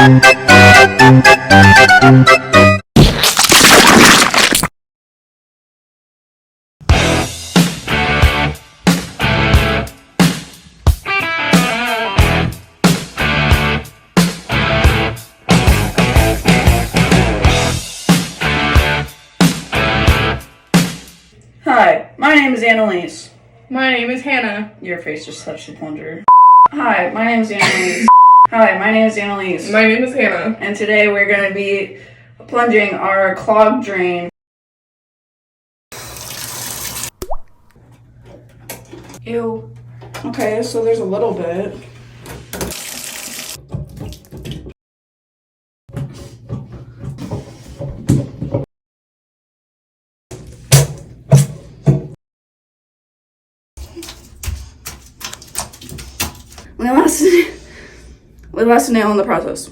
Hi, my name is Annalise. My name is Hannah. Your face just touched the plunger. Hi, my name is Annalise. Hi, my name is Annalise. My name is Hannah. And today we're going to be plunging our clogged drain. Ew. Okay, so there's a little bit. We lost a nail in the process.